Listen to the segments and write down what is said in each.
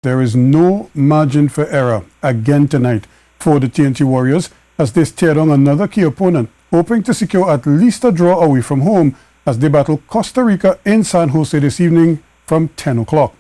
There is no margin for error again tonight for the T&T Warriors as they stare down another key opponent, hoping to secure at least a draw away from home as they battle Costa Rica in San Jose this evening from 10 o'clock.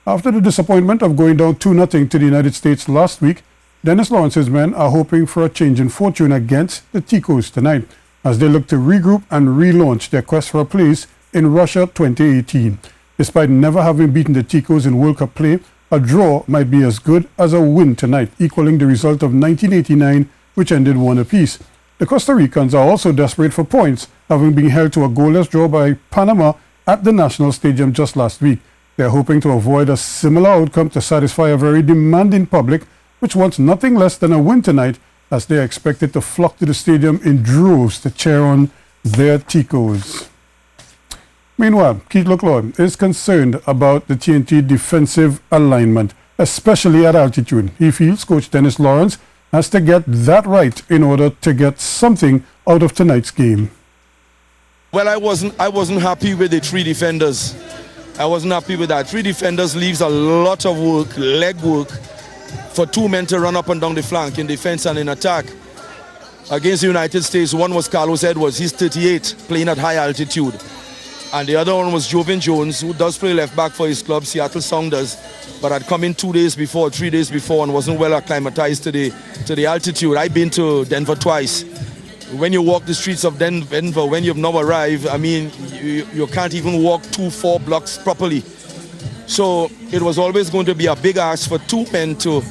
After the disappointment of going down 2-0 to the United States last week, Dennis Lawrence's men are hoping for a change in fortune against the Ticos tonight as they look to regroup and relaunch their quest for a place in Russia 2018. Despite never having beaten the Ticos in World Cup play, a draw might be as good as a win tonight, equaling the result of 1989, which ended 1 apiece. The Costa Ricans are also desperate for points, having been held to a goalless draw by Panama at the National Stadium just last week. They are hoping to avoid a similar outcome to satisfy a very demanding public, which wants nothing less than a win tonight, as they are expected to flock to the stadium in droves to cheer on their Ticos. Meanwhile, Keith Leclerc is concerned about the T&T defensive alignment, especially at altitude. He feels Coach Dennis Lawrence has to get that right in order to get something out of tonight's game. Well, I wasn't happy with the three defenders. I wasn't happy with that. Three defenders leaves a lot of work, leg work, for two men to run up and down the flank in defense and in attack. Against the United States, one was Carlos Edwards, he's 38, playing at high altitude. And the other one was Jovan Jones, who does play left back for his club, Seattle Sounders, but had come in 3 days before, and wasn't well acclimatized to the altitude. I've been to Denver twice. When you walk the streets of Denver, when you've now arrived, I mean, you can't even walk 2-4 blocks properly. So it was always going to be a big ask for two men to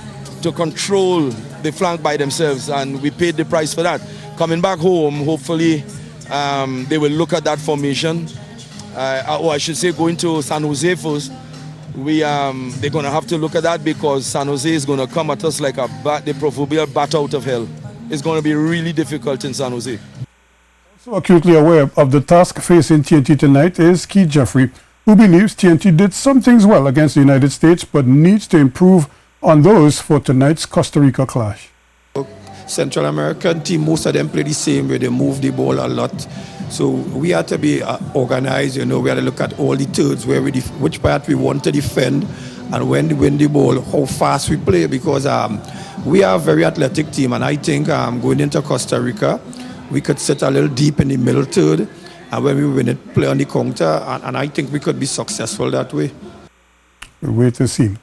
control the flank by themselves, and we paid the price for that. Coming back home, hopefully they will look at that formation. Or I should say going to San Jose first. They're going to have to look at that because San Jose is going to come at us like the proverbial bat out of hell. It's going to be really difficult in San Jose. Also acutely aware of the task facing T&T tonight is Keith Jeffrey, who believes T&T did some things well against the United States but needs to improve on those for tonight's Costa Rica clash. Central American team, most of them play the same way. They move the ball a lot. So we have to be organized, you know. We have to look at all the thirds, which part we want to defend, and when we win the ball, how fast we play, because we are a very athletic team, and I think going into Costa Rica, we could sit a little deep in the middle third, and when we win it, play on the counter, and I think we could be successful that way. We'll wait to see.